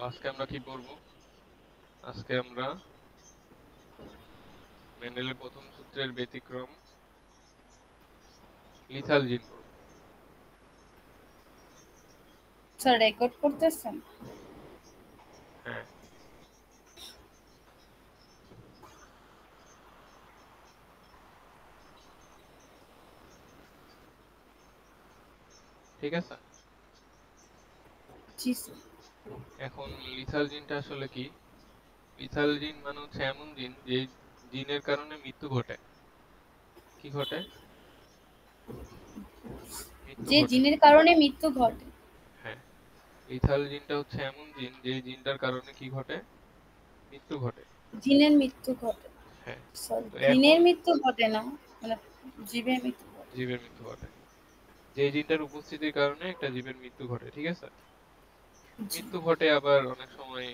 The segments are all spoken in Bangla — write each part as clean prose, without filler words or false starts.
আজকে আমরা কি পড়ব? আজকে আমরা মেন্ডেলের প্রথম সূত্রের ব্যতিক্রম লিথাল জিন পড়ব। স্যার রেকর্ড করতেছেন? হ্যাঁ, ঠিক আছে। জি স্যার। এখন লিথাল জিনটা আসলে কি? লিথাল জিন মানে হচ্ছে এমন জিন যে জিনের কারণে মৃত্যু ঘটে। কি ঘটে? মৃত্যু যে ঘটে। জিনের কারণে মৃত্যু ঘটে। হ্যাঁ, লিথাল জিনটা হচ্ছে এমন জিন যে জিনটার কারণে কি ঘটে? মৃত্যু ঘটে। জিনের মৃত্যু ঘটে। হ্যাঁ, স্যার তো এখন জিনের মৃত্যু ঘটে না, মানে জীবের মৃত্যু ঘটে। জীবের মৃত্যু ঘটে। যে জিনটার উপস্থিতির কারণে একটা জীবের মৃত্যু ঘটে, ঠিক আছে। জি মৃত্যু ঘটে আবার অনেক সময়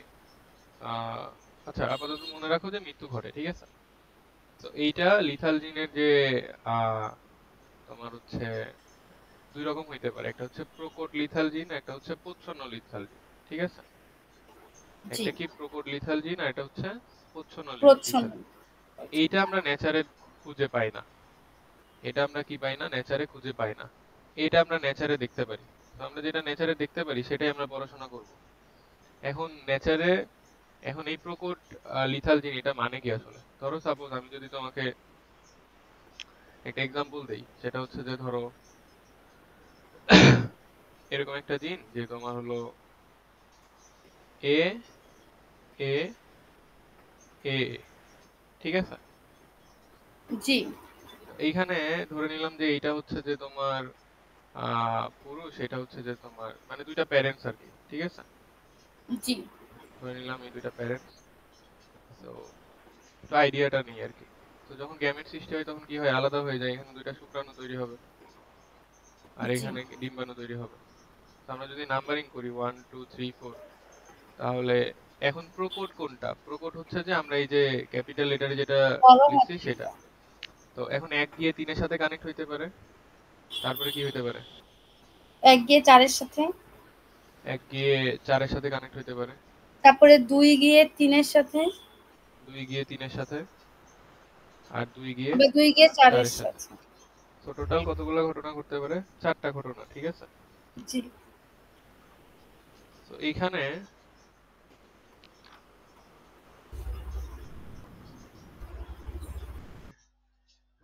আহ আচ্ছা, আপাতত মনে রাখো যে মৃত্যু ঘটে, ঠিক আছে। তো এইটা লিথাল জিনের যে আহ তোমার হচ্ছে দুই রকম হইতে পারে, একটা হচ্ছে প্রকট লিথাল জিন, একটা হচ্ছে প্রচ্ছন্ন লিথাল জিন, ঠিক আছে। জি একটা কি প্রকট লিথাল জিন আর এটা হচ্ছে প্রচ্ছন্ন লিথাল প্রচ্ছন্ন। জিন। এইটা আমরা নেচারে খুঁজে পাই না। এটা আমরা কি পাই না? নেচারে খুঁজে পাই না। এটা আমরা নেচারে দেখতে পারি। তো আমরা যেটা নেচারে দেখতে পারি সেটাই আমরা পড়াশোনা করব। এখন নেচারে, এখন এই প্রকট লিথাল জিন এটা মানে কি আসলে? ধরো সাপোজ আমি যদি তোমাকে একটা এক্সাম্পল দেই, সেটা হচ্ছে যে ধরো এরকম একটা জিন যে তোমার হলো এ এ এ, ঠিক আছে। জি এইখানে ধরে নিলাম যে এইটা হচ্ছে যে তোমার পুরুষ, এটা হচ্ছে যে তোমার মানে দুইটা প্যারেন্টস আর কি, ঠিক আছে। জি ধরে নিলাম এই দুইটা প্যারেন্টস। তো একটু আইডিয়াটা নেই আর কি। তো যখন গ্যামেট সৃষ্টি হয় তখন কি হয়? আলাদা হয়ে যায়, এখানে দুইটা শুক্রাণু তৈরি হবে আর জি এখানে ডিম্বাণু তৈরি হবে। তো আমরা যদি নাম্বারিং করি 1 2 3 4, তাহলে এখন প্রকট কোনটা? প্রকট হচ্ছে যে আমরা এই যে ক্যাপিটাল লেটারে যেটা বড় লিখছি সেটা। হাতেরটা। তো এখন 1 গিয়ে 3-এর সাথে কানেক্ট হইতে পারে, তারপরে কি হইতে পারে? এক গিয়ে চারের সাথে, 1 গিয়ে 4-এর সাথে কানেক্ট হইতে পারে, তারপরে দুই গিয়ে তিনের সাথে, 2 গিয়ে 3-এর সাথে, আর 2 গিয়ে আবার দুই গিয়ে চারের 4-এর সাথে। সাথে। তো টোটাল কতগুলো ঘটনা ঘটতে পারে? 4টা ঘটনা, ঠিক আছে। জি তো এইখানে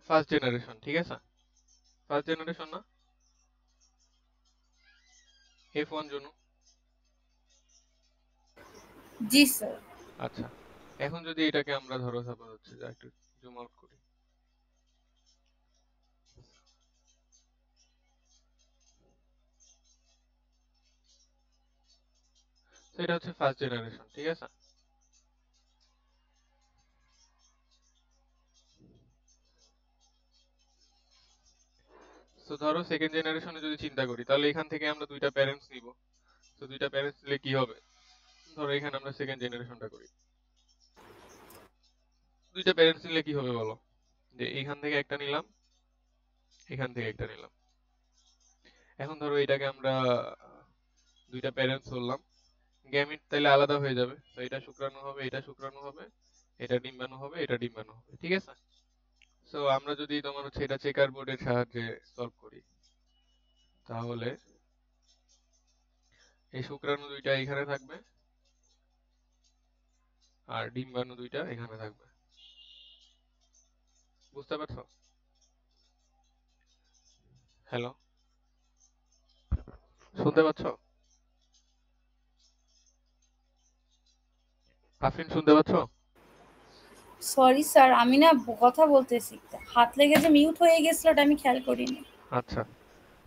ফার্স্ট জেনারেশন, ঠিক আছে। ফার্স্ট জেনারেশন না, F1 জন্য। জি স্যার। আচ্ছা, এখন যদি এটাকে আমরা ধরো সাপোজ হচ্ছে যে একটু জুম আউট করি, তো এটা হচ্ছে ফার্স্ট জেনারেশন, ঠিক আছে। তো ধরো সেকেন্ড জেনারেশনে যদি চিন্তা করি তাহলে এখান থেকে আমরা দুইটা প্যারেন্টস নিব। তো দুইটা প্যারেন্টস নিলে কি হবে? ধরো এখানে আমরা সেকেন্ড জেনারেশনটা করি, দুইটা প্যারেন্টস নিলে কি হবে বলো? যে এখান থেকে একটা নিলাম, এখান থেকে একটা নিলাম। এখন ধরো এটাকে আমরা দুইটা প্যারেন্টস ধরলাম, গ্যামিট তাইলে আলাদা হয়ে যাবে। তো এটা শুক্রাণু হবে, এটা শুক্রাণু হবে, এটা ডিম্বাণু হবে, এটা ডিম্বাণু হবে, ঠিক আছে। সো আমরা যদি তোমার হচ্ছে এটা চেকার বোর্ডের সাহায্যে সলভ করি, তাহলে এই শুক্রাণু দুইটা এখানে থাকবে আর ডিম্বাণু দুইটা এখানে থাকবে। বুঝতে পারছো? হ্যালো, শুনতে পাচ্ছো? আফরিন শুনতে পাচ্ছো? সরি স্যার, আমি না কথা বলতেছি, হাত লেগে যে মিউট হয়ে গেছিল ওটা আমি খেয়াল করিনি। আচ্ছা,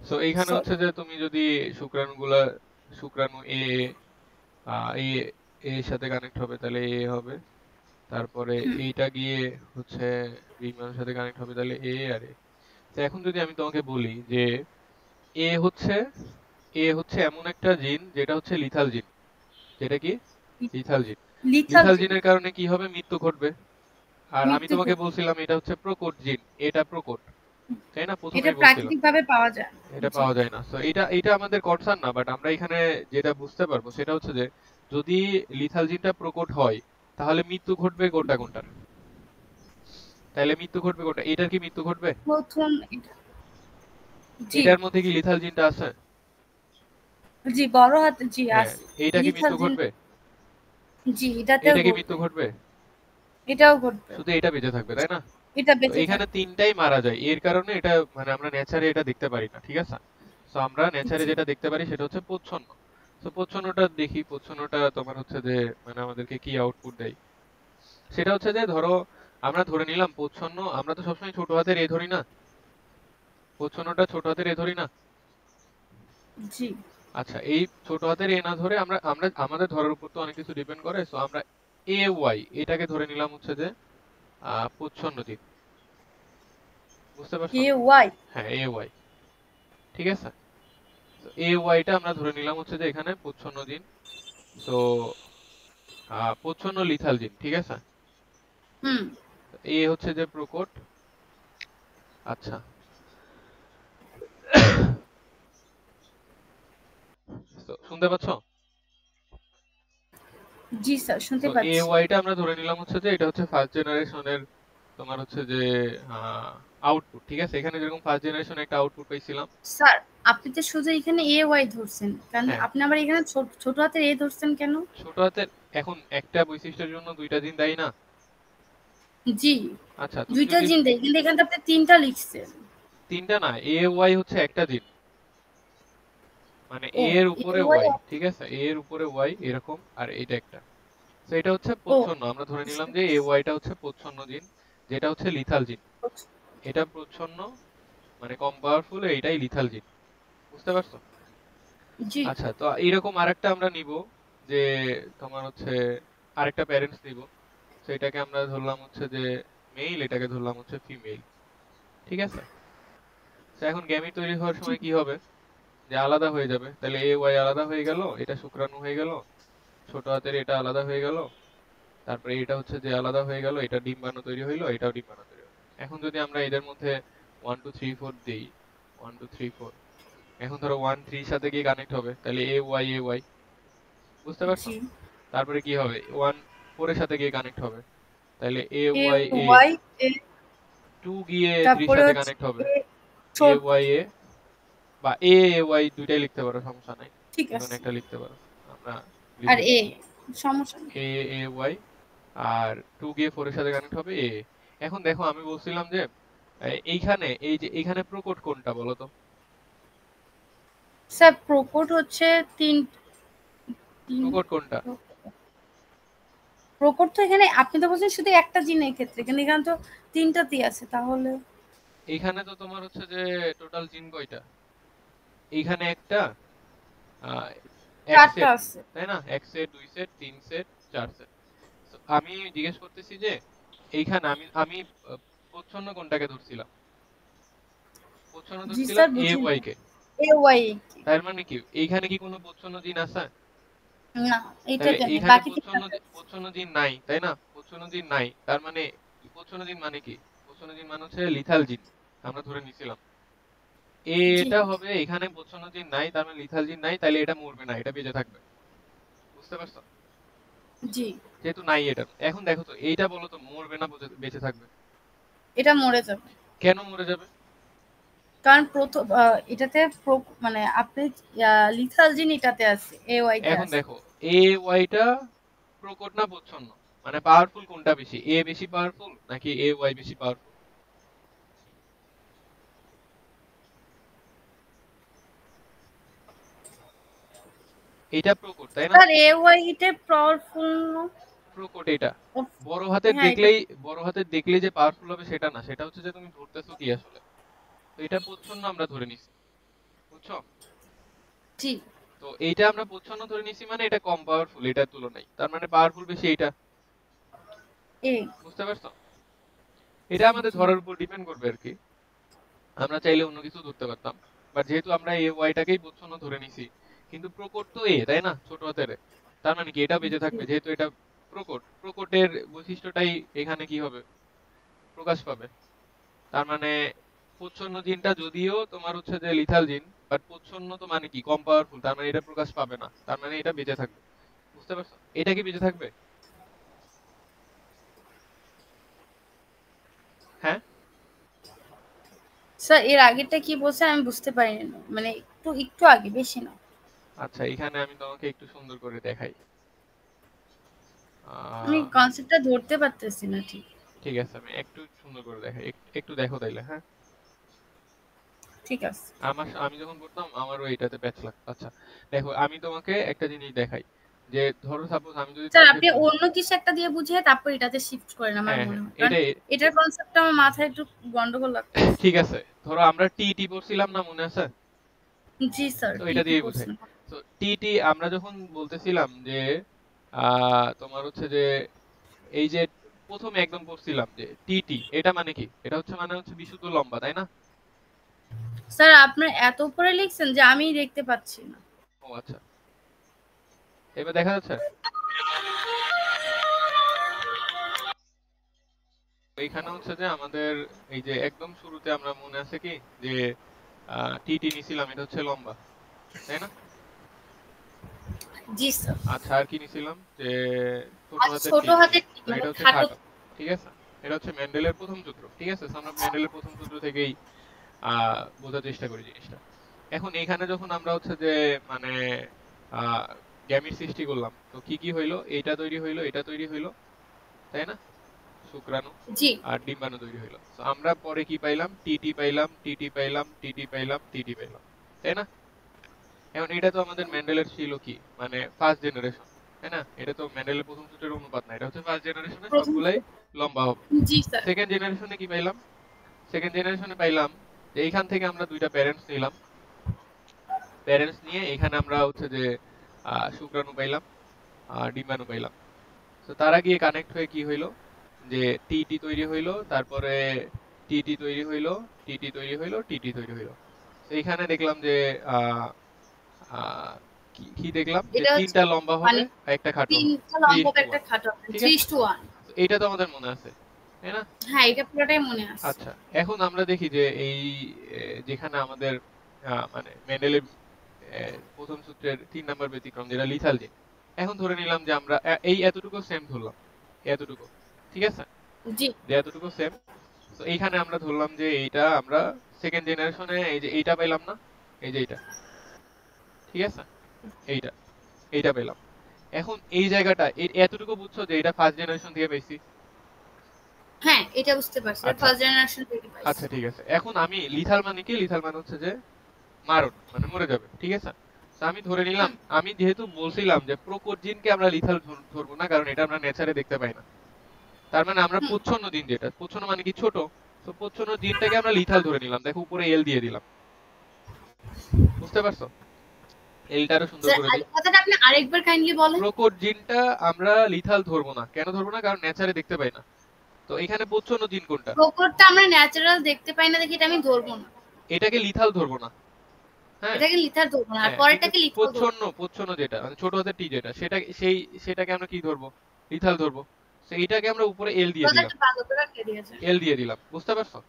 সো এইখানে সরি। হচ্ছে যে তুমি যদি শুক্রাণুগুলা, শুক্রাণু এ এ এর সাথে কানেক্ট হবে তাহলে এ হবে, তারপরে এইটা গিয়ে হচ্ছে ডিম্বাণুর সাথে কানেক্ট হবে তাহলে এ আর এ। তো এখন যদি আমি তোমাকে বলি যে এ হচ্ছে, এ হচ্ছে এমন একটা জিন যেটা হচ্ছে লিথাল জিন, যেটা কি লিথাল জিন। লিথাল লিথাল জিন। জিনের কারণে কি হবে? মৃত্যু ঘটবে। আর আমি মৃত্যু তোমাকে ঘটে। বলছিলাম এটা হচ্ছে প্রকট জিন, এটা প্রকট। তাই না? এটা প্রথমেই বলছিলাম প্রাকৃতিক ভাবে পাওয়া যায় না। এটা জি পাওয়া যায় না। সো এটা আমাদের কনসার্ন না, বাট আমরা এখানে যেটা বুঝতে পারবো সেটা হচ্ছে যে যদি লিথাল জিনটা প্রকট হয় তাহলে মৃত্যু ঘটবে কোনটার? তাহলে মৃত্যু ঘটবে কোনটা? এটার কি মৃত্যু ঘটবে? প্রথম জি এটার মধ্যে কি লিথাল জিনটা আছে? জি বড় হাতে জি হ্যাঁ, আছে। এইটা কি লিথাল মৃত্যু জিন ঘটবে? জি এটাতেও এইটা কি মৃত্যু ঘটবে, ঘটবে? এটাও ঘটবে, শুধু এটা বেঁচে থাকবে, তাই না? এটা তো বেঁচে এখানে থাকবে। তিনটাই মারা যায়, এর কারণে এটা মানে আমরা নেচারে এটা দেখতে পারি না, ঠিক আছে? তো আমরা নেচারে জি যেটা দেখতে পারি সেটা হচ্ছে প্রচ্ছন্ন। তো প্রচ্ছন্নটা দেখি, প্রচ্ছন্নটা তোমার হচ্ছে যে মানে আমাদেরকে কি আউটপুট দেয় সেটা হচ্ছে যে ধরো আমরা ধরে নিলাম প্রচ্ছন্ন, আমরা তো সবসময় ছোট হাতের এ ধরি না, প্রচ্ছন্নটা ছোট হাতের এ ধরি না। জি আচ্ছা, এই ছোট হাতের এ না ধরে আমরা আমরা আমাদের ধরার উপর তো অনেক কিছু ডিপেন্ড করে, সো আমরা এ ওয়াই এটাকে ধরে নিলাম হচ্ছে যে প্রচ্ছন্ন দিক। বুঝতে পারছো? এ ওয়াই হ্যাঁ, এ ওয়াই, ঠিক আছে। তো এ ওয়াইটা আমরা ধরে নিলাম হচ্ছে যে এখানে প্রচ্ছন্ন জিন। সো প্রচ্ছন্ন লিথাল জিন, ঠিক আছে। হুম এ হচ্ছে যে প্রকট। আচ্ছা, তো শুনতে পাচ্ছ? জি স্যার শুনতে তো এ পাচ্ছি। ওয়াইটা আমরা ধরে নিলাম হচ্ছে যে এটা হচ্ছে ফার্স্ট জেনারেশনের তোমার হচ্ছে যে আউটপুট, ঠিক আছে। এখানে যেরকম ফার্স্ট জেনারেশন একটা আউটপুট পাইছিলাম। স্যার আপনি তো শুধু এখানে এ ওয়াই ধরছেন, কারণ হ্যাঁ, আপনি আবার এখানে ছোট ছোট হাতের এ ধরছেন কেন? ছোট হাতের এখন একটা বৈশিষ্ট্যের জন্য দুইটা জিন দায়ী না? জি আচ্ছা, তুমি দুইটা যদি জিন দেয়, কিন্তু এখানে তো আপনি তিনটা লিখছেন। তিনটা না, এ ওয়াই হচ্ছে একটা জিন, মানে ও এ এর এ উপরে ওয়াই ওয়াই, ঠিক আছে, এ এর উপরে ওয়াই এরকম, আর এটা একটা। তো এটা হচ্ছে ও প্রচ্ছন্ন, আমরা ধরে নিলাম যে এ ওয়াইটা হচ্ছে প্রচ্ছন্ন জিন, যেটা হচ্ছে লিথাল জিন। এটা প্রচ্ছন্ন মানে কম পাওয়ারফুল, এইটাই লিথাল জিন। বুঝতে পারছো? জি আচ্ছা, তো এইরকম আরেকটা আমরা নিব যে তোমার হচ্ছে আরেকটা প্যারেন্টস নিব, সেটাকে আমরা ধরলাম হচ্ছে যে মেইল, এটাকে ধরলাম হচ্ছে ফিমেল, ঠিক আছে। তো এখন গ্যামেট তৈরি হওয়ার জি সময় কি হবে? যে আলাদা হয়ে যাবে, তাহলে এ ওয়াই আলাদা হয়ে গেল, এটা শুক্রাণু হয়ে গেল, ছোট হাতের এটা আলাদা হয়ে গেল, তারপরে এটা হচ্ছে যে আলাদা হয়ে গেল, এটা ডিম্বাণু তৈরি হইলো, এটাও ডিম্বাণু তৈরি হলো। এখন যদি আমরা এদের মধ্যে 1 2 3 4 দেই, 1 2 3 4, এখন ধরো 1 3 সাথে গিয়ে কানেক্ট হবে, তাহলে এ ওয়াই এ ওয়াই। বুঝতে পারছো? জি তারপরে কি হবে? 1 4 এর সাথে গিয়ে কানেক্ট হবে, তাহলে এ A Y A. Y A 2 গিয়ে 3 তারপরে সাথে হচ্ছে কানেক্ট হবে, এ এ ছোট ওয়াই এ, বা এ ওয়াই দুইটাই লিখতে পারো, সমস্যা নাই, ঠিক যে কোনো আছে একটা লিখতে পারো, আমরা আর লিখে এ দিচ্ছি সমস্যা নেই। এ এ ওয়াই। আর 2 গিয়ে 4 এর সাথে কানেক্ট হবে এ। এখন দেখো আমি বলছিলাম যে এইখানে এই যে এইখানে প্রকট কোনটা বলো তো? স্যার প্রকট হচ্ছে তিন তিন প্রকট কোনটা? প্রকট তো এখানে আপনি তো বলছেন শুধু একটা জিনের ক্ষেত্রে, কিন্তু এখানে তো তিনটাতেই আছে তাহলে। এইখানে তো তোমার হচ্ছে যে টোটাল জিন কয়টা? এইখানে একটা, আহ, এক চারটা সেট, আছে। তাই না? এক সেট, দুই সেট, তিন সেট, চার সেট। আমি জিজ্ঞেস করতেছি যে এইখানে আমি আমি আহ, প্রচ্ছন্ন কোনটাকে ধরছিলাম? প্রচ্ছন্ন জি ধরছিলাম স্যার এ বুঝিনি। Y K. এ ওয়াই কি? তার মানে কি এইখানে কি কোনো প্রচ্ছন্ন জিন আছে? না তাহলে এটাতে নেই, এইখানে বাকি তিনটাতে আছে। প্রচ্ছন্ন জিন নাই, তাই না? প্রচ্ছন্ন জিন নাই, তার মানে প্রচ্ছন্ন জিন মানে কি? প্রচ্ছন্ন জিন মানে হচ্ছে লিথাল জিন, আমরা ধরে নিছিলাম। জি এটা হবে এখানে প্রচ্ছন্ন জিন নাই, তার মানে লিথাল জিন নাই, তাহলে এটা মরবে না, এটা বেঁচে থাকবে। বুঝতে পারছো? জি যেহেতু নাই এটা, এখন দেখো তো এইটা বলো তো মরবে না বেঁচে থাকবে? এটা মরে যাবে, কেন মরে যাবে? কারণ প্রথম এটাতে মানে আপনি লিথাল জিন এটাতে আছে, এ ওয়াইতে এখন আছে। দেখো এ ওয়াইটা প্রকট না প্রচ্ছন্ন, মানে পাওয়ারফুল কোনটা বেশি? এ বেশি পাওয়ারফুল নাকি এ ওয়াই বেশি পাওয়ারফুল? এটা প্রকট, তাই না? স্যার এ ওয়াই তে পাওয়ারফুল না? প্রকট এটা। ও, বড় হাতের হ্যাঁ এটা দেখলেই, বড় হাতের দেখলেই যে পাওয়ারফুল হবে সেটা না, সেটা হচ্ছে যে তুমি ধরতেছো কি আসলে। তো এটা প্রচ্ছন্ন আমরা ধরে নিছি, বুঝছো? জি তো এইটা আমরা প্রচ্ছন্ন ধরে নিছি মানে এটা কম পাওয়ারফুল এটার তুলনায়, তার মানে পাওয়ারফুল বেশি এইটা। এ বুঝতে পারছো? এটা আমাদের জি ধরার উপর ডিপেন্ড করবে আর কি। আমরা চাইলে অন্য কিছু ধরতে পারতাম, বাট যেহেতু আমরা এ ওয়াইটাকেই প্রচ্ছন্ন ধরে নিছি, কিন্তু প্রকট তো এ, তাই না, ছোট হাতের এ। তার মানে কি এটা বেঁচে জি থাকবে, যেহেতু এটা প্রকট, প্রকটের বৈশিষ্ট্যটাই এখানে কি হবে? প্রকাশ পাবে। তার মানে প্রচ্ছন্ন জিনটা যদিও তোমার হচ্ছে যে লিথাল জিন, বাট প্রচ্ছন্ন তো মানে কি কম পাওয়ারফুল, তার মানে এটা প্রকাশ পাবে না, তার মানে এটা বেঁচে থাকবে। বুঝতে পারছো? এটা কি বেঁচে থাকবে? হ্যাঁ। স্যার এর আগেরটা কি বলছেন আমি বুঝতে পারিনি, মানে একটু একটু আগে, বেশি না। আচ্ছা, এখানে আমি তোমাকে একটু সুন্দর করে দেখাই। আমি আহ, কনসেপ্টটা ধরতে পারতেছি না ঠিক। ঠিক আছে, আমি একটু সুন্দর করে দেখাই, একটু দেখো তাইলে। হ্যাঁ, ঠিক আছে আমি যখন পড়তাম আমারও এটাতে প্যাচ লাগতো। আচ্ছা দেখো, আমি তোমাকে একটা জিনিস দেখাই, যে ধরো সাপোজ আমি যদি স্যার, তোমাকে আপনি অন্য কিছু একটা দিয়ে বুঝিয়ে তারপর এটাতে শিফট করেন আমার হ্যাঁ মনে হ্যাঁ, হয়, কারণ এটাই। এটার কনসেপ্টটা আমার মাথায় একটু গন্ডগোল লাগতেছে। ঠিক আছে, ধরো আমরা টি টি পড়ছিলাম না, মনে আছে? জি স্যার, তো এটা টিটি দিয়েই বুঝাই। পড়ছেন। তো টি টি আমরা যখন বলতেছিলাম যে তোমার হচ্ছে যে এই যে প্রথমে একদম পড়ছিলাম যে টি টি, এটা মানে কি? এটা হচ্ছে মানে হচ্ছে বিশুদ্ধ লম্বা, তাই না? স্যার আপনার এত উপরে লিখছেন যে আমি দেখতে পাচ্ছি না। ও আচ্ছা, এবার দেখা যাচ্ছে। এইখানে হচ্ছে যে আমাদের এই যে একদম শুরুতে আমরা মনে আছে কি যে টি টি নিছিলাম, এটা হচ্ছে লম্বা, তাই না? জি স্যার। আচ্ছা, আর কি নিছিলাম যে ছোট আর হাতের ছোট টি, হাতের তো মানে এটা হচ্ছে খাটো। খাটো। ঠিক আছে, এটা হচ্ছে মেন্ডেলের প্রথম সূত্র। ঠিক আছে, so আমরা মেন্ডেলের প্রথম সূত্র থেকেই বোঝার চেষ্টা করি জিনিসটা। এখন এখানে যখন আমরা হচ্ছে যে মানে গ্যামিট সৃষ্টি করলাম, তো কি কি হইলো? এইটা তৈরি হইলো, এটা তৈরি হইলো, তাই না? শুক্রাণু জি আর ডিম্বাণু তৈরি হইলো। তো আমরা পরে কি পাইলাম? টিটি পাইলাম, টিটি পাইলাম, টিটি পাইলাম, টিটি পাইলাম, তাই না? এখন এটা তো আমাদের মেন্ডেলের ছিল কি মানে ফার্স্ট জেনারেশন, তাই না? এটা তো মেন্ডেলের প্রথম সূত্রের অনুপাত না, এটা হচ্ছে ফার্স্ট জেনারেশনে প্রথম। সবগুলাই লম্বা হবে। জি স্যার। সেকেন্ড জেনারেশনে কি পাইলাম? সেকেন্ড জেনারেশনে পাইলাম যে এইখান থেকে আমরা দুইটা প্যারেন্টস নিলাম, প্যারেন্টস নিয়ে এখানে আমরা হচ্ছে যে শুক্রাণু পাইলাম আর ডিম্বাণু পাইলাম। তো তারা গিয়ে কানেক্ট হয়ে কি হইলো? যে টিটি তৈরি হইলো, তারপরে টিটি তৈরি হইলো, টিটি তৈরি হইলো, টিটি তৈরি হইলো। তো এইখানে দেখলাম যে আহ আহ কি কি দেখলাম যে এটা হচ্ছে তিনটা লম্বা হবে মানে আর একটা খাটো হবে, তিনটা থ্রি লম্বা ইস টু একটা ওয়ান। খাটো হবে, ঠিক আছে, 3:1। তো এইটা তো আমাদের মনে আছে, তাই না? হ্যাঁ, এটা পুরোটাই মনে আছে। আচ্ছা, এখন আমরা দেখি যে এই যেখানে আমাদের মানে মেন্ডেলের প্রথম সূত্রের 3 নাম্বার ব্যতিক্রম যেটা লিথাল জিন, এখন ধরে নিলাম যে আমরা এই এতটুকু সেম ধরলাম, এতটুকু। ঠিক আছে, জি যে এতটুকু সেম। তো এইখানে আমরা ধরলাম যে এইটা আমরা সেকেন্ড জেনারেশনে এই যে এইটা পেলাম না, এই যে এইটা। ঠিক আছে, এইটা এইটা পেলাম। এখন এই জায়গাটা এতটুকু বুঝছো যে এটা ফার্স্ট জেনারেশন থেকে পেয়েছি। হ্যাঁ, এটা বুঝতে পারছি, আচ্ছা, ফার্স্ট জেনারেশন থেকে পাইছি। আচ্ছা ঠিক আছে, এখন আমি লিথাল মানে কি? লিথাল মানে হচ্ছে যে মারণ, মানে মরে যাবে। ঠিক আছে, তো আমি ধরে নিলাম, হুম আমি যেহেতু বলছিলাম যে প্রকট জিনকে আমরা লিথাল ধরবো না, কারণ এটা আমরা নেচারে দেখতে পাই না। তার মানে আমরা হুম। প্রচ্ছন্ন জিন, যেটা প্রচ্ছন্ন মানে কি ছোট, তো প্রচ্ছন্ন জিনটাকে আমরা লিথাল ধরে নিলাম। দেখো উপরে এল দিয়ে দিলাম। বুঝতে পারছো? এলটা আরো সুন্দর স্যার, করে দিই। কথাটা আপনি আরেকবার কাইন্ডলি বলেন। প্রকট জিনটা আমরা লিথাল ধরবো না, কেন ধরবো না? কারণ নেচারে দেখতে পাই না। তো এখানে প্রচ্ছন্ন জিন কোনটা? প্রকটটা আমরা ন্যাচারাল দেখতে পাই না দেখে এটা আমি ধরবো না। এটাকে লিথাল ধরবো না। হ্যাঁ এটাকে লিথার ধরবো না, আর হ্যাঁ, কিন্তু পরেরটাকে লিথাল ধরবো। প্রচ্ছন্ন, প্রচ্ছন্ন যেটা মানে ছোট হাতের টি যেটা, সেটা সেই সেটাকে আমরা কি ধরবো? লিথাল ধরবো। তো এইটাকে আমরা উপরে এল দিয়ে দিলাম, কথাটা ভালো করে কে দিয়েছেন। এল দিয়ে দিলাম। বুঝতে পারছো?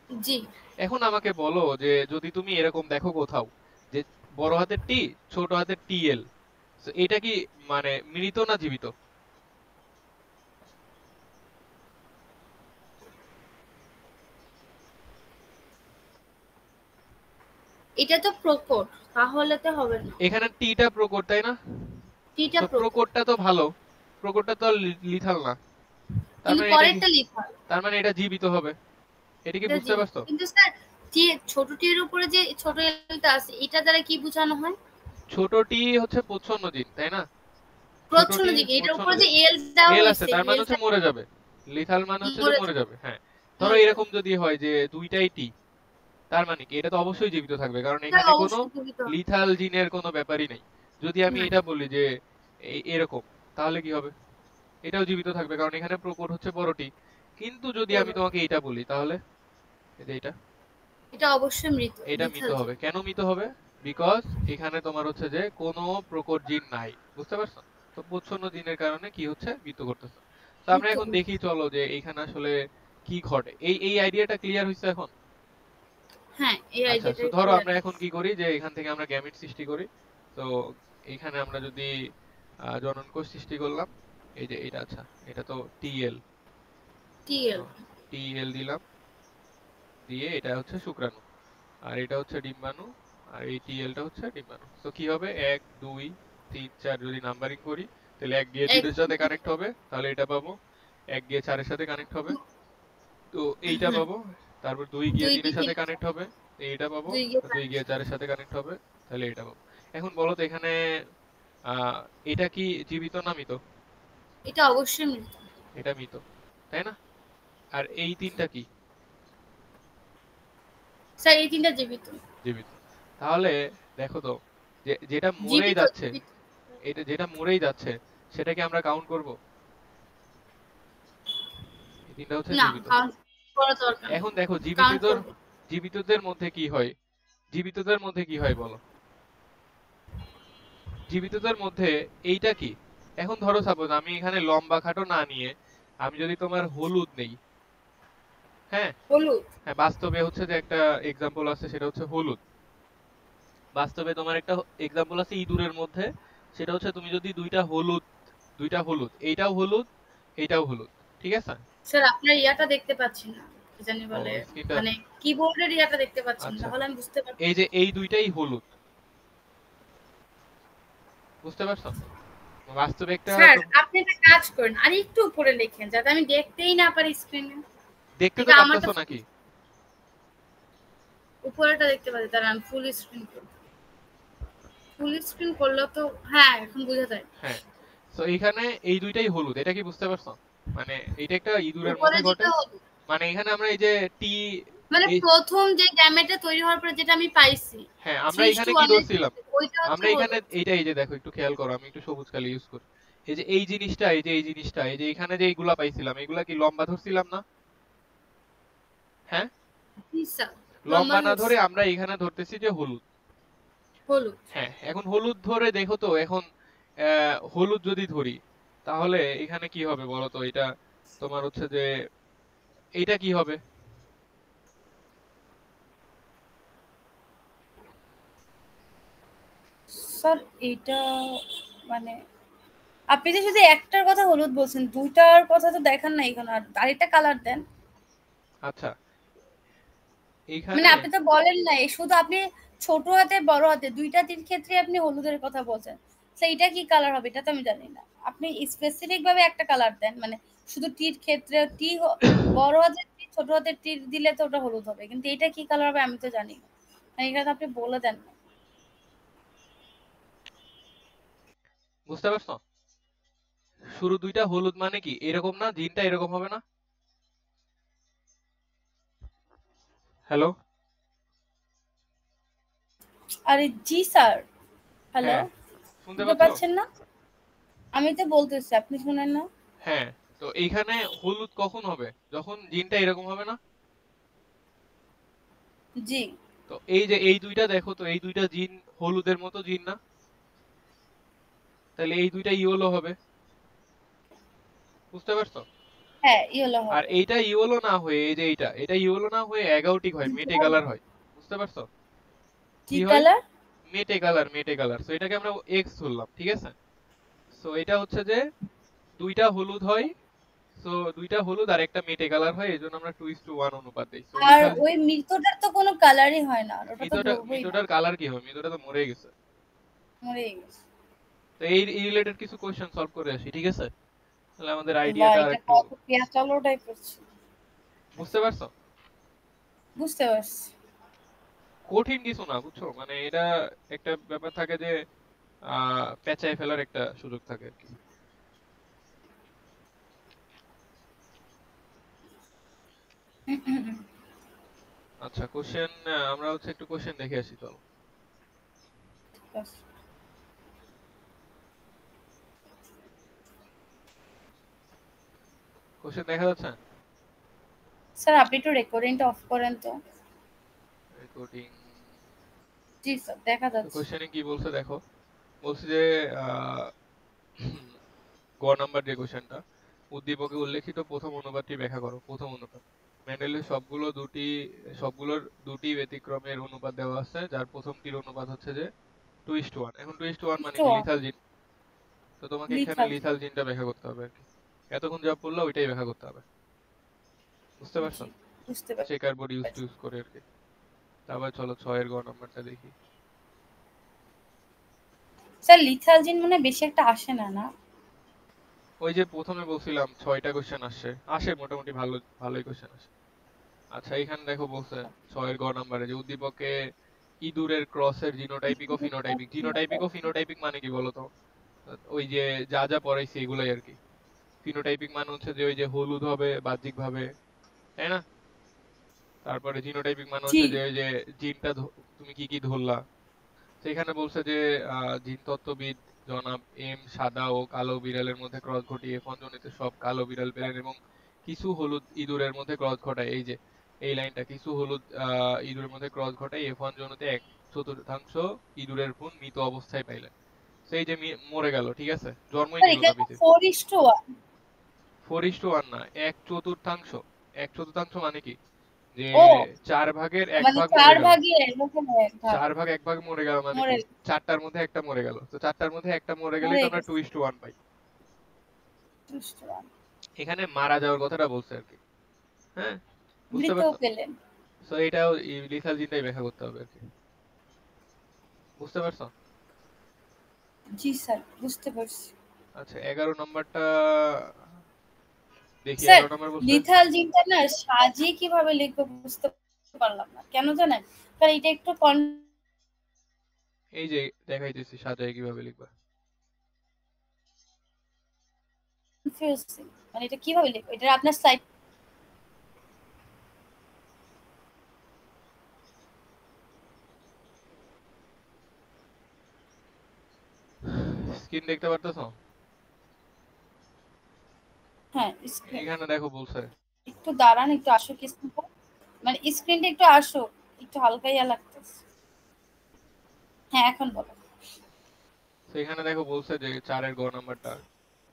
জি। এখন আমাকে বলো যে যদি তুমি এরকম দেখো কোথাও যে বড় হাতের টি, ছোট হাতের টি এল, তো এটা কি মানে মৃত না জীবিত? এটা তো প্রকট, তাহলে তো হবে না। এখানে টিটা প্রকট, তাই না? টিটা তো প্রকট, প্রকটটা তো ভালো, প্রকটটা তো আর লিথাল না। তার কিন্তু মানে এটা কি? পরেরটা লিথাল। তার মানে এটা জীবিত হবে। এটা কি এটা বুঝতে জীবিত, পারছো? কিন্তু স্যার টি, ছোট টির উপরে যে ছোট এলটা আছে এটা দ্বারা কি বোঝানো হয়? ছোট টি হচ্ছে প্রচ্ছন্ন জিন, তাই না? ছোট প্রচ্ছন্ন টি দিক, এটার প্রচ্ছন্ন উপরে যে জিন, এল দেওয়া এল আছে হয়েছে, তার মানে হচ্ছে এলটা মরে যাবে। লিথাল মানে হচ্ছে যে মরে মরে যাবে। যাবে। হ্যাঁ, ধরো মরে যাবে। এরকম যদি হয় যে দুইটাই টি, তার মানে কি? এটা তো অবশ্যই জীবিত থাকবে, কারণ এটা এখানে কোনো অবশ্যই জীবিত হবে। লিথাল জিনের কোনো ব্যাপারই নেই। যদি আমি না। এটা বলি যে এরকম, তাহলে কি হবে? এটাও জীবিত থাকবে, কারণ এখানে প্রকট হচ্ছে বড়টি। কিন্তু যদি আমি বড়। তোমাকে এটা বলি, তাহলে এই যে এটা, এটা অবশ্যই মৃত, এটা মৃত লিথাল হবে। জিন। কেন মৃত হবে? বিকজ এখানে তোমার হচ্ছে যে কোনো প্রকট জিন নাই। বুঝতে পারছো? তো প্রচ্ছন্ন জিনের কারণে কি হচ্ছে? মৃত্যু করতেছে। তো আমরা মৃত এখন করবে। দেখি চলো যে এখানে আসলে কি ঘটে। এই এই আইডিয়াটা ক্লিয়ার হয়েছে এখন? হ্যাঁ এই আচ্ছা, তো আইডিয়াটাই ধরো বলেন। আমরা এখন কি করি যে এখান থেকে আমরা গ্যামেট সৃষ্টি করি। তো এখানে আমরা যদি জনন কোষ সৃষ্টি করলাম, এই যে এটা, আচ্ছা এটা তো টিএল, টিএল। টিএল দিলাম, দিয়ে এটা হচ্ছে শুক্রাণু, আর এটা হচ্ছে ডিম্বাণু, আর এই টিএলটা হচ্ছে ডিম্বাণু। তো কি হবে, 1 2 3 4 যদি নাম্বারিং করি, তাহলে 1 গিয়ে 2 এর সাথে কানেক্ট হবে, তাহলে এটা পাবো। 1 গিয়ে 4 এর সাথে কানেক্ট হবে, তো এইটা পাবো। তারপর 2 গিয়ে 2 3 কি এর সাথে 3? কানেক্ট হবে, এইটা পাবো। 2 গিয়ে 2 গিয়ে 4 এর সাথে কানেক্ট হবে, তাহলে এটা পাবো। এখন বলো তো এখানে আহ এটা কি জীবিত না মৃত? এটা অবশ্যই মৃত। এটা মৃত, তাই না? আর এই তিনটা কি? স্যার এই তিনটা জীবিত। জীবিত। তাহলে দেখো তো, যে যেটা মরেই জীবিত যাচ্ছে, জীবিত। এটা যেটা মরেই যাচ্ছে, সেটাকে আমরা কাউন্ট করব? এই তিনটা হচ্ছে না, জীবিত। কাউন্ট করা দরকার নেই। এখন দেখো কাউন্ট জীবিতদের, করব। জীবিতদের মধ্যে কি হয়? জীবিতদের মধ্যে কি হয় বলো? জীবিতদের মধ্যে এইটা কি? এখন ধরো সাপোজ আমি এখানে লম্বা খাটো না নিয়ে আমি যদি তোমার হলুদ নেই, হ্যাঁ, হলুদ। হ্যাঁ বাস্তবে হচ্ছে যে একটা এক্সাম্পল আছে, সেটা হচ্ছে হলুদ। বাস্তবে তোমার একটা এক্সাম্পল আছে ইঁদুরের মধ্যে, সেটা হচ্ছে তুমি যদি দুইটা হলুদ, এইটাও হলুদ, এইটাও হলুদ, ঠিক আছে? স্যার আপনার ইয়াটা দেখতে পাচ্ছি না, কি জানি ও বলে, স্ক্রিনটা, মানে কিবোর্ডের ইয়াটা দেখতে পাচ্ছি না, আচ্ছা, তাহলে আমি বুঝতে পারবো। এই যে এই দুইটাই হলুদ, বুঝতে পারছো? বাস্তবে একটা স্যার আপনি একটা কাজ করেন, আর একটু উপরে লেখেন যাতে আমি দেখতেই না পারি স্ক্রিনে। দেখতে তো দেখে আমারটা পারতেছো ফুল, নাকি? উপরেটা দেখতে পাচ্ছি, তাহলে আমি ফুল স্ক্রিন করব। ফুল স্ক্রিন করলে তো, হ্যাঁ এখন বোঝা যায়। হ্যাঁ, তো এইখানে এই দুইটাই হলুদ, এটা কি বুঝতে পারছো? মানে এটা একটা ইঁদুরের উপরে মধ্যে ঘটে। যেটা হলুদ, মানে এখানে আমরা এই যে টি, মানে এই, প্রথম যে গ্যামেটটা তৈরি হওয়ার পরে যেটা আমি পাইছি হ্যাঁ আমরা 3:1 এখানে কি এর ধরছিলাম? ক্ষেত্রে, ওইটা হচ্ছে আমরা এখানে হলুদ। এইটা, এই যে দেখো একটু খেয়াল করো, আমি একটু সবুজ কালি ইউজ করি। এই যে এই জিনিসটা, এই যে এই জিনিসটা, এই যে এখানে যে এইগুলা পাইছিলাম, এগুলা কি লম্বা ধরছিলাম না? হ্যাঁ, জি স্যার, লম্বা লম্বা না ধরে ধরছি। আমরা এখানে ধরতেছি যে হলুদ। হলুদ। হ্যাঁ, এখন হলুদ ধরে দেখো তো, এখন হলুদ যদি ধরি, তাহলে এখানে কি হবে বলো তো? এটা তোমার হচ্ছে যে এইটা কি হবে? স্যার এইটা মানে আপনি যে শুধু একটার কথা হলুদ বলছেন, দুইটার কথা তো দেখান না এখানে, আর আরেকটা কালার দেন। আচ্ছা, মানে এইখানে আপনি তো বলেন নাই, শুধু আপনি ছোট হাতে বড় হাতে দুইটা তীর ক্ষেত্রে আপনি হলুদের কথা বলছেন। সেইটা কি কালার হবে এটা তো আমি জানি না। আপনি স্পেসিফিক ভাবে একটা কালার দেন, মানে শুধু তীর ক্ষেত্রে বড় হাতের তীর ছোট হাতের তীর দিলে তো ওটা হলুদ হবে, কিন্তু এটা কি কালার হবে আমি তো জানি না। মানে এটা তো আপনি বলে দেন না। বুঝতে পারছো? শুরু দুইটা হলুদ মানে কি এরকম না, জিনটা এরকম হবে না? হ্যালো, আরে জি স্যার, হ্যালো, হ্যাঁ শুনতে শুনতে পাচ্ছো? পাচ্ছেন না? আমি তো বলতেছি, আপনি শুনেন না? হ্যাঁ, তো এইখানে হলুদ কখন হবে? যখন জিনটা এরকম হবে না? জি। তো এই যে এই দুইটা দেখো তো, এই দুইটা জিন হলুদের মতো জিন না? তাহলে এই দুইটা ইয়েলো হবে, বুঝতে পারছো? হ্যাঁ, ইয়েলো আর হবে। এইটা ইয়েলো না হয়ে, এই যে এইটা, এটা ইয়েলো না হয়ে অ্যাগাউটিক হয়, মেটে কালার হয়, বুঝতে পারছো? কি কি হয়? কালার? মেটে কালার, মেটে কালার। সো এটাকে আমরা এক্স ধরলাম, ঠিক আছে? সো এটা হচ্ছে যে দুইটা হলুদ হয়, সো দুইটা হলুদ আর একটা মেটে কালার হয়, এজন্য আমরা 2:1 অনুপাত দিই। সো আর এখানে ওই মৃতটার তো কোনো কালারই হয় না, আর ওটা তো ধরবই না, মৃতটার কালার কি হবে? মৃতটা তো মরে গেছে। মরে গেছে। তো এই রিলেটেড কিছু কোশ্চেন সলভ করে আসি, ঠিক আছে? তাহলে আমাদের বা আইডিয়াটা আর এটা একটু, কত পেঁচালো টাইপের ছিল। বুঝতে পারছো? বুঝতে পারছি। কঠিন কিছু না, বুঝছো? মানে এটা একটা ব্যাপার থাকে যে পেঁচায় ফেলার একটা সুযোগ থাকে আর কি। আচ্ছা, কোশ্চেন, আমরা হচ্ছে একটু কোশ্চেন দেখে আসি, চলো। ঠিক আছে। কোশ্চেন দেখা যাচ্ছে? স্যার আপনি একটু রেকর্ডিংটা অফ করেন তো। রেকর্ডিং। জি স্যার, দেখা তো যাচ্ছে। কোশ্চেনে কি বলছে দেখো, বলছে যে আহ, গ নাম্বার যে কোশ্চেনটা, উদ্দীপকে উল্লেখিত প্রথম অনুপাতটি ব্যাখ্যা করো। প্রথম অনুপাত মেন্ডেলের সবগুলোর দুটি ব্যতিক্রমের অনুপাত দেওয়া আছে, যার প্রথমটির অনুপাত হচ্ছে যে 2:1। এখন 2:1 মানে একটু কি? লিথাল জিন। তো তোমাকে এখানে লিথাল লিথাল জিনটা ব্যাখ্যা করতে হবে আর কি। এতক্ষণ যা পড়লো ওইটাই ব্যাখ্যা করতে হবে, বুঝতে পারছো? জি বুঝতে চেকার বোর্ড পারছি। ইউজ করে আর কি। তারপর চলো 6 এর গ নাম্বারটা দেখি। স্যার লিথাল জিন মানে বেশি একটা আসে না, না? ওই যে প্রথমে বলছিলাম 6টা কোশ্চেন আসে মোটামুটি ভালোই কোশ্চেন আসে। আচ্ছা এখানে দেখো বলছে 6 এর গ নাম্বারে যে উদ্দীপকে ইঁদুরের ক্রসের জিনোটাইপিক ও ফিনোটাইপিক। জিনোটাইপিক ও ফিনোটাইপিক মানে কি বলতো? ওই যে যা যা পড়াইছি এগুলাই আর কি। ফিনোটাইপিক মানে হচ্ছে যে ওই যে হলুদ হবে বাহ্যিক ভাবে, তাই না? তারপরে জিনোটাইপিক মানে জি হচ্ছে যে ওই যে জিনটা তুমি কি কি ধরলা। সেখানে বলছে যে জিনতত্ত্ববিদ জনাব এম সাদা ও কালো বিড়ালের মধ্যে ক্রস ঘটিয়ে ফনজনিত সব কালো বিড়াল পেলেন এবং কিছু হলুদ ইঁদুরের মধ্যে ক্রস ঘটায়। এই যে এই লাইনটা, কিছু হলুদ ইঁদুরের মধ্যে ক্রস ঘটায় এফ1 জনুতে 1/4 ইঁদুরের খুন মৃত অবস্থায় পাইলেন। সেই যে মরে গেল, ঠিক আছে, জন্মই স্যার নিল না এখানে পৃথিবী। 4:1। 4:1 না, 1/4। 1/4 মানে কি? যে ও 4 ভাগের 1 মানে ভাগ মরে 4 গেল। ভাগে এরকম এক ভাগ 4 ভাগ 1 ভাগ মরে গেল মানে মরে কি? 4টার মধ্যে একটা মরে গেল, তো 4টার মধ্যে একটা মরে গেলেই মরে তো আমরা গেছে। 2:1 পাই। দুষ্ট। এখানে মারা যাওয়ার কথাটা বলছে আর কি। হ্যাঁ, বুঝতে মৃত পারছো? পেলেন। তো এটাও লিথাল জিনটাই ব্যাখ্যা করতে হবে আর কি, বুঝতে পারছো? জি স্যার বুঝতে পারছি। আচ্ছা 11 নম্বরটা দেখি। স্যার 11 নম্বর বলছে লিথাল জিনটা না সাজিয়ে কিভাবে লিখবো বুঝতে পারলাম না, কেন জানেন? কারণ এটা একটু এই যে দেখাইতেছি সাজায় কিভাবে লিখবা। কনফিউজিং, মানে এটা কিভাবে লিখবো, এটা আপনার সাইট। স্ক্রিন দেখতে পারতেছো? হ্যাঁ স্ক্রিন। এখানে দেখো বলছে, একটু দাঁড়ান, একটু আসো কি মানে স্ক্রিনটা একটু আসো, একটু হালকা ইয়া লাগতেছে। হ্যাঁ এখন বলো। তো এখানে দেখো বলছে যে 4 এর গ নাম্বারটা,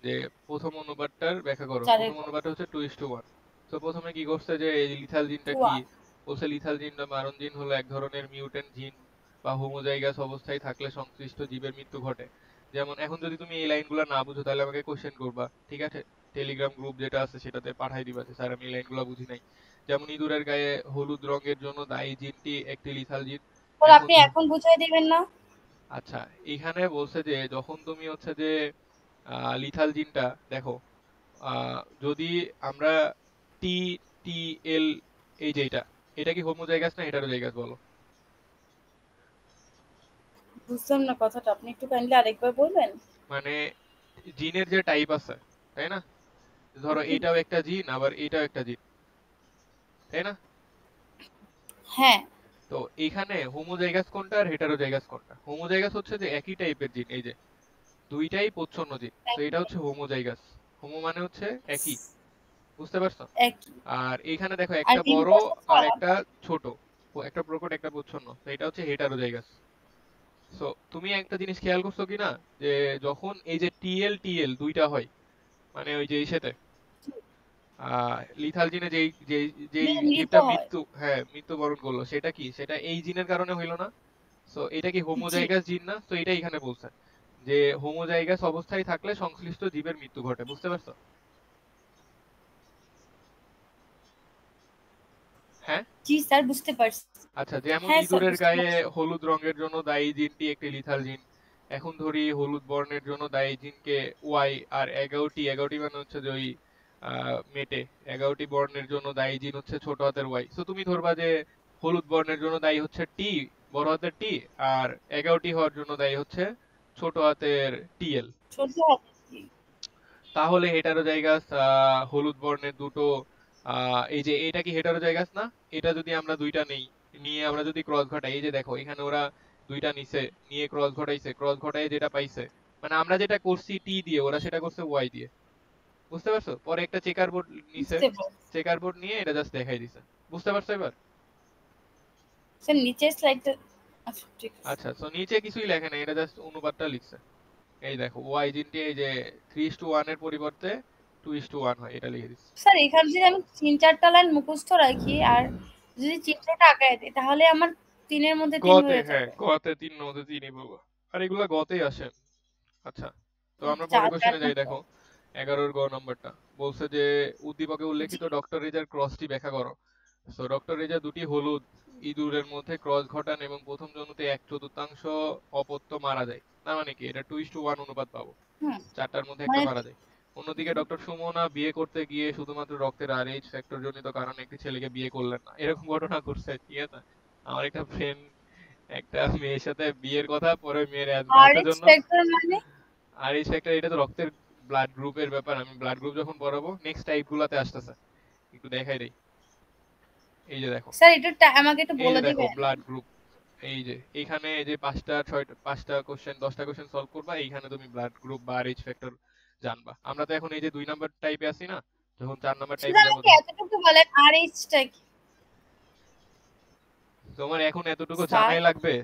যে প্রথম অনুপাতটার ব্যাখ্যা করো। চারের প্রথম অনুপাতটা হচ্ছে 2:1। তো প্রথমে কি করছে যে এই লিথাল জিনটা কি ওয়ান। বলছে? লিথাল জিন বা মারণ জিন হলো এক ধরনের মিউটেন্ট জিন বা হোমোজাইগাস অবস্থায় থাকলে সংশ্লিষ্ট জীবের মৃত্যু ঘটে। যেমন এখন যদি তুমি এই লাইনগুলো না বুঝো তাহলে আমাকে কোশ্চেন করবা, ঠিক আছে? টেলিগ্রাম গ্রুপ যেটা আছে সেটাতে পাঠাই দিবা যে স্যার আমি এই লাইনগুলো বুঝি নাই। যেমন ইঁদুরের গায়ে হলুদ রঙের জন্য দায়ী জিনটি একটি লিথাল জিন। স্যার এখন আপনি এখন বুঝাই দিবেন না? আচ্ছা এখানে বলছে যে যখন তুমি হচ্ছে যে লিথাল জিনটা দেখো, যদি আমরা টি টি এল, এই যে এটা কি হোমোজাইগাস না হেটারোজাইগাস বলো? বুঝলাম না কথাটা, আপনি একটু কাইন্ডলি আরেকবার বলবেন? মানে জিনের যে টাইপ আছে, তাই না? ধরো এইটাও একটা জিন আবার এইটাও একটা জিন, তাই না? হ্যাঁ। তো এখানে হোমোজাইগাস কোনটা আর হেটারোজাইগাস কোনটা? হোমোজাইগাস হচ্ছে যে একই টাইপের জিন, এই যে দুইটাই প্রচ্ছন্ন জিন, তো এটা হচ্ছে হোমোজাইগাস। হোমো মানে হচ্ছে একই, বুঝতে পারছো? একই। আর এখানে দেখো আর একটা বড় জিনিসটা হচ্ছে আর একটা আলাদা। ছোট, একটা প্রকট একটা প্রচ্ছন্ন, তো এটা হচ্ছে হেটারোজাইগাস। সো তুমি একটা জিনিস খেয়াল করছো কিনা যে যখন এই যে টিএল টিএল দুইটা হয়, মানে ওই যে ইসেতে লিথাল জিনে যেই যেই যেই মৃত জীবটা হয়। মৃত্যুবরণ করলো সেটা কি? সেটা এই জিনের কারণে হইলো না? সো এটা কি জি। হোমোজাইগাস জিন না? তো এটাই এখানে বলছে যে হোমোজাইগাস অবস্থায় থাকলে সংশ্লিষ্ট জীবের মৃত্যু ঘটে, বুঝতে পারছো? হ্যাঁ। জি স্যার বুঝতে পারছি। আচ্ছা যেমন হ্যাঁ স্যার ইঁদুরের বুঝতে গায়ে পারছি। হলুদ রঙের জন্য দায়ী জিনটি একটি লিথাল জিন। এখন ধরি হলুদ বর্ণের জন্য দায়ী জিনকে ওয়াই, আর 11টি মানে হচ্ছে যে ওই মেটে 11টি বর্ণের জন্য দায়ী জিন হচ্ছে ছোট হাতের ওয়াই। তো তুমি ধরবা যে হলুদ বর্ণের জন্য দায়ী হচ্ছে টি, বড় হাতের টি, আর 11টি হওয়ার জন্য দায়ী হচ্ছে ছোট হাতের টিএল। ছোট হাতের জি। তাহলে হেটারোজাইগাস হলুদ বর্ণের দুটো এই যে এটা কি হেটারোজাইগাস না? এটা যদি আমরা দুইটা নেই, নিয়ে আমরা যদি ক্রস ঘটাই, এই যে দেখো এখানে ওরা দুইটা নিছে, নিয়ে ক্রস ঘটাইছে, ক্রস ঘটাই যেটা পাইছে, মানে আমরা যেটা করছি টি দিয়ে ওরা সেটা করছে ওয়াই দিয়ে, বুঝতে পারছো? পরে একটা চেকার বোর্ড নিছে, বুঝতে পারছি। চেকার বোর্ড নিয়ে এটা জাস্ট দেখাই দিছে, বুঝতে পারছো এবার? স্যার নিচের স্লাইডটা। আচ্ছা ঠিক আছে। আচ্ছা তো নিচে কিছুই লেখে নাই, এটা জাস্ট অনুপাতটা লিখছে। এই দেখো ওয়াই জিনটি এই যে 3:1 এর পরিবর্তে 2:1 হয়, এটা লিখে দিচ্ছি। স্যার এখানে যদি আমি 3-4টা লাইন মুখস্থ রাখি আর যদি চিত্রটা আঁকায় দিই তাহলে আমার 3-এর মধ্যে 3 গতে, হয়ে হ্যাঁ যাবে। গতে 3 মধ্যে 3ই পাবো। আর এগুলা গতেই আসে। আচ্ছা, তো আমরা পরের 4 কোশ্চেনে যাই। প্যাটার্ন। দেখো 11 গ নাম্বারটা বলছে যে উদ্দীপকে জি উল্লেখিত ডক্টর রেজার ক্রসটি ব্যাখ্যা করো। সো ডক্টর রেজা দুটি হলুদ ইঁদুরের মধ্যে ক্রস ঘটান এবং প্রথম জন্মতে 1/4 অপত্য মারা যায়। না মানে কি, এটা 2:1 অনুপাত পাবো, হুম 4টার মধ্যে একটা মানে মারা যায়। অন্যদিকে ডক্টর সুমনা বিয়ে করতে গিয়ে শুধুমাত্র রক্তের RH ফ্যাক্টর জনিত কারণে একটি ছেলেকে বিয়ে করলেন না, এরকম ঘটনা ঘটছে, ঠিক আছে। আমার একটা ফ্রেন্ড একটা মেয়ের সাথে বিয়ের কথা, পরে মেয়ের অ্যাজমা আছে RH জন্য। ফ্যাক্টর মানে RH ফ্যাক্টর এটা তো রক্তের ব্লাড গ্রুপের ব্যাপার, আমি ব্লাড গ্রুপ যখন পড়াবো নেক্সট টাইপ গুলাতে আসতেছে, একটু দেখাই দেই। এই যে দেখো, স্যার একটু আমাকে একটু এই বলে যে দেখো দিবেন? ব্লাড গ্রুপ, এই যে এখানে এই যে 5টা কোশ্চেন 10টা কোশ্চেন সলভ করবা, এইখানে তুমি ব্লাড গ্রুপ বা RH ফ্যাক্টর জানবা। আমরা তো এখন এই যে 2 নাম্বার টাইপে আছি না, যখন 4 নাম্বার শুধু টাইপে যাবো আমাকে তখন। এতটুকু বলেন RH টা কি? তোমার এখন এতটুকু স্যার জানাই লাগবে?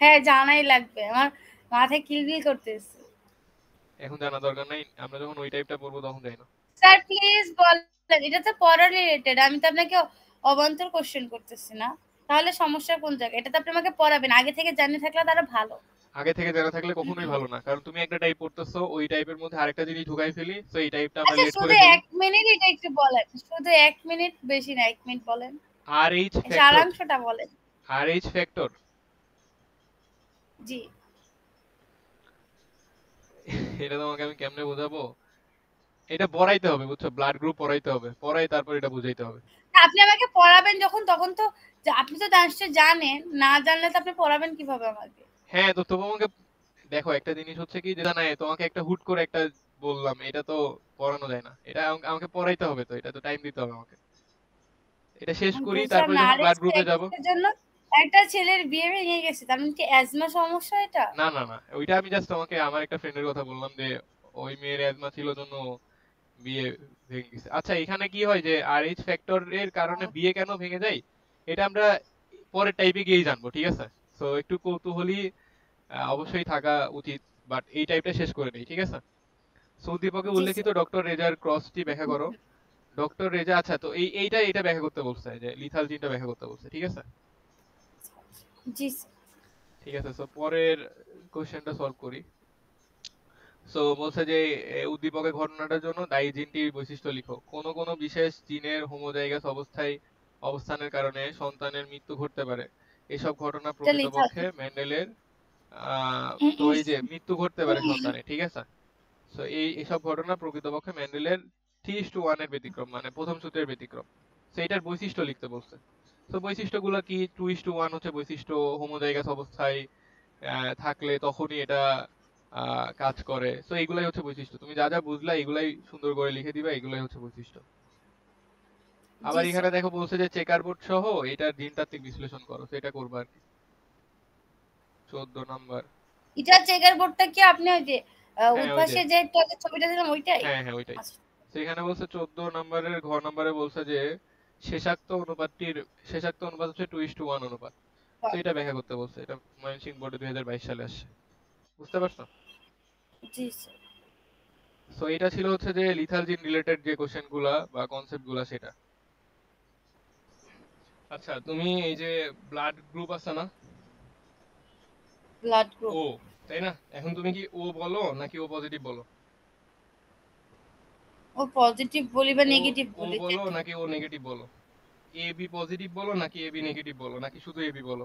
হ্যাঁ জানাই লাগবে, আমার মাথায় কিলবিল করতেছে। এখন জানা দরকার নাই, আমরা যখন ওই টাইপটা পড়বো তখন যাই না। স্যার প্লিজ বলেন, এটা তো পড়া রিলেটেড, আমি তো আপনাকে অবান্তর কোশ্চেন করতেছি না। তাহলে সমস্যা কোন জায়গায়? এটা তো আপনি আমাকে পড়াবেন, আগে থেকে জানিয়ে থাকলে তারা ভালো। আগে থেকে জানা থাকলে কখনোই ভালো না, কারণ তুমি একটা টাইপ পড়তেছো, ওই টাইপের মধ্যে আরেকটা জিনিস ঢুকাই ফেলি, তো এই টাইপটা আমরা আচ্ছা লেট শুধু করে ফেলি। 1 মিনিট এটা একটু বলেন, শুধু 1 মিনিট, বেশি না, 1 মিনিট বলেন, RH ফ্যাক্টর, সারাংশটা বলেন। RH ফ্যাক্টর জি এটা তোমাকে আমি কেমনে বোঝাবো, এটা পড়াইতে হবে বুঝছো, ব্লাড গ্রুপ পড়াইতে হবে, পড়াই তারপর এটা বুঝাইতে হবে। আপনি আমাকে পড়াবেন যখন, তখন তো আপনি তো নিশ্চয়ই জানেন, না জানলে তো আপনি পড়াবেন কিভাবে আমাকে? হ্যাঁ, তো তোমাকে দেখো একটা জিনিস হচ্ছে কি, যেটা নাই তোমাকে একটা হুট করে একটা বললাম, এটা তো পড়ানো যায় না, এটা আমাকে পড়াইতে হবে, তো এটা তো টাইম দিতে হবে আমাকে। এটা শেষ করি, বুঝলাম তারপরে না, যখন আরএক্স ব্লাড গ্রুপে যাব। ফ্যাক্টরের জন্য একটা ছেলের বিয়ে ভেঙে গেছে, তার মানে কি অ্যাজমা সমস্যা এটা? না না না, ওইটা আমি জাস্ট তোমাকে আমার একটা ফ্রেন্ডের কথা বললাম যে ওই মেয়ের অ্যাজমা ছিল জন্য বিয়ে ভেঙে গেছে। আচ্ছা, এখানে কি হয় যে RH ফ্যাক্টর এর কারণে বিয়ে কেন ভেঙে যায়, এটা আমরা পরের টাইপে গিয়েই জানবো, ঠিক আছে। তো একটু কৌতূহলী অবশ্যই থাকা উচিত, বাট এই টাইপটা শেষ করে নেই, ঠিক আছে। সৌদিপকে জি উল্লেখিত স্যার। ডক্টর রেজার ক্রসটি ব্যাখ্যা করো। ডক্টর রেজা, আচ্ছা তো এইটা ব্যাখ্যা করতে বলছে, যে লিথাল জিনটা ব্যাখ্যা করতে বলছে, ঠিক আছে। জি স্যার। ঠিক আছে, সো পরের কোশ্চেনটা সলভ করি। সো বলছে যে উদ্দীপকের ঘটনাটার জন্য দায়ী জিনটির বৈশিষ্ট্য লিখো। কোন কোন বিশেষ জিনের হোমোজাইগাস অবস্থানের কারণে সন্তানের মৃত্যু ঘটতে পারে। এসব ঘটনা এটা লিখা প্রকৃতপক্ষে আছে। মেন্ডেলের তো এই যে মৃত্যু ঘটতে পারে সন্তানের, ঠিক আছে। সো এসব ঘটনা প্রকৃতপক্ষে মেন্ডেলের 3:1 এর ব্যতিক্রম, মানে প্রথম সূত্রের ব্যতিক্রম। সো এটার বৈশিষ্ট্য লিখতে বলছে। তো বৈশিষ্ট্যগুলো কি, 2:1 হচ্ছে বৈশিষ্ট্য, হোমোজাইগাস অবস্থায় থাকলে তখনই এটা কাজ করে। তো এগুলাই হচ্ছে বৈশিষ্ট্য, তুমি যা যা বুঝলা এগুলাই সুন্দর করে লিখে দিবা, এগুলাই হচ্ছে বৈশিষ্ট্য। জি আবার এখানে স্যার। দেখো বলছে যে চেকার বোর্ড সহ এটার জিনতাত্ত্বিক বিশ্লেষণ করো, তো এটা করবা আর কি। 14 নাম্বার। এটা চেকার বোর্ডটা কি আপনি ওই যে হ্যাঁ ওই যে, উদ্ভাসে যে একটু আগে ছবিটা দিলাম ওইটাই? হ্যাঁ হ্যাঁ ওইটাই। আচ্ছা সেখানে বলছে 14 নাম্বারের ঘ নাম্বারে বলছে যে শেষাক্ত অনুপাতটির শেষাক্ত অনুপাত হচ্ছে 2:1 অনুপাত। তো এটা ব্যাখ্যা করতে বলছে, এটা ময়মনসিংহ বোর্ডে 2022 সালে আসছে, বুঝতে পারছো। জি স্যার। সো এটা ছিল হচ্ছে যে লিথাল জিন রিলেটেড যে কোশ্চেন গুলা বা কনসেপ্ট গুলা সেটা। আচ্ছা, তুমি এই যে ব্লাড গ্রুপ আছে না, ব্লাড গ্রুপ। ও, তাই না, এখন তুমি কি ও বলো নাকি ও পজিটিভ বলো? ও পজিটিভ বলি বা ও নেগেটিভ ও বলি বলো দেখি। নাকি ও নেগেটিভ বলো? AB পজিটিভ বলো নাকি AB নেগেটিভ বলো, নাকি শুধু AB বলো?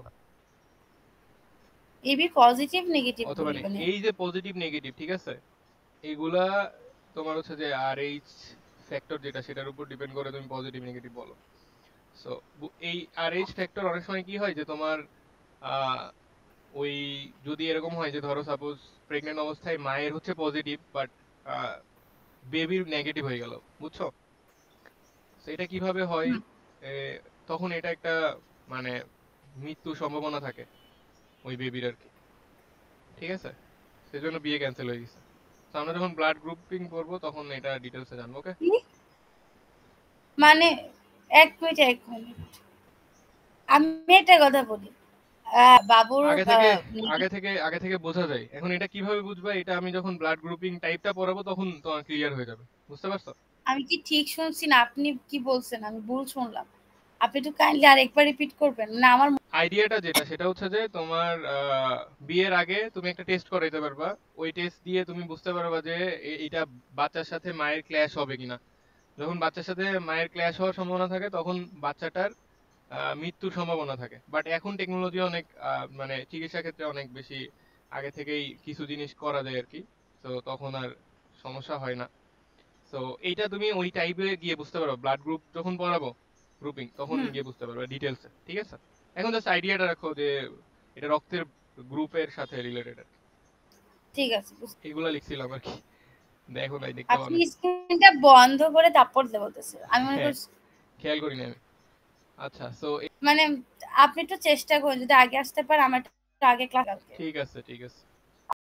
এবি পজিটিভ নেগেটিভ অথবা বলি মানে? এই যে পজিটিভ নেগেটিভ, ঠিক আছে, এইগুলা তোমার হচ্ছে যে RH ফ্যাক্টর যেটা, সেটার উপর ডিপেন্ড করে তুমি পজিটিভ নেগেটিভ বলো। সো এই RH ফ্যাক্টর অনেক সময় কি হয় যে তোমার আহ ওই যদি এরকম হয় যে ধরো সাপোজ প্রেগনেন্ট অবস্থায় মায়ের হচ্ছে পজিটিভ বাট বেবির নেগেটিভ হয়ে গেল, বুঝছো। তো এটা কিভাবে হয়, হুম। এ, তখন এটা একটা মানে মৃত্যুর সম্ভাবনা থাকে ওই বেবির আর কি, ঠিক আছে। সেজন্য বিয়ে ক্যান্সেল হয়ে গেছে। তো আমরা যখন ব্লাড গ্রুপিং করবো তখন এটা ডিটেলসে জানবো, ওকে। কি? মানে 1 মিনিট 1 মিনিট, আমি একটা কথা বলি, বাবুর আগে থেকে নিজে- আগে থেকে বোঝা যায়। এখন এটা কিভাবে বুঝবা? এটা আমি যখন ব্লাড গ্রুপিং টাইপটা পড়াবো তখন তোমার ক্লিয়ার হয়ে যাবে। বুঝতে পারছো? আমি কি ঠিক শুনছি না আপনি কি বলছেন আমি ভুল শুনলাম? আপনি একটু কাইন্ডলি আরেকবার রিপিট করবেন না আমার আইডিয়াটা যেটা সেটা হচ্ছে যে তোমার বিয়ের আগে তুমি একটা টেস্ট করাইতে পারবা। ওই টেস্ট দিয়ে তুমি বুঝতে পারবা যে এটা বাচ্চার সাথে মায়ের ক্ল্যাশ হবে কিনা। যখন বাচ্চার সাথে মায়ের ক্ল্যাশ হওয়ার সম্ভাবনা থাকে তখন বাচ্চাটার মৃত্যুর সম্ভাবনা থাকে। বাট এখন টেকনোলজি অনেক মানে চিকিৎসা ক্ষেত্রে অনেক বেশি আগে থেকেই কিছু জিনিস করা যায় আর কি। তো তখন আর সমস্যা হয় না। তো এইটা তুমি ওই টাইপে গিয়ে বুঝতে পারো ব্লাড গ্রুপ যখন পড়াবো গ্রুপিং তখন হুম গিয়ে বুঝতে পারবে ডিটেলসে। ঠিক আছে? এখন জাস্ট আইডিয়াটা রাখো যে এটা রক্তের গ্রুপের সাথে রিলেটেড আর কি। ঠিক আছে এগুলা লিখছিলাম আর কি। দেখো নাই, দেখতে পাও আপনি নাই। স্ক্রিনটা বন্ধ করে তারপর বলতেছেন আমি মনে হ্যাঁ, করছি খেয়াল করিনি আমি। আচ্ছা, সো মানে আপনি একটু চেষ্টা করুন যদি আগে আসতে পারেন আমার একটু আগে ক্লাস কালকে ঠিক আছে, ঠিক আছে।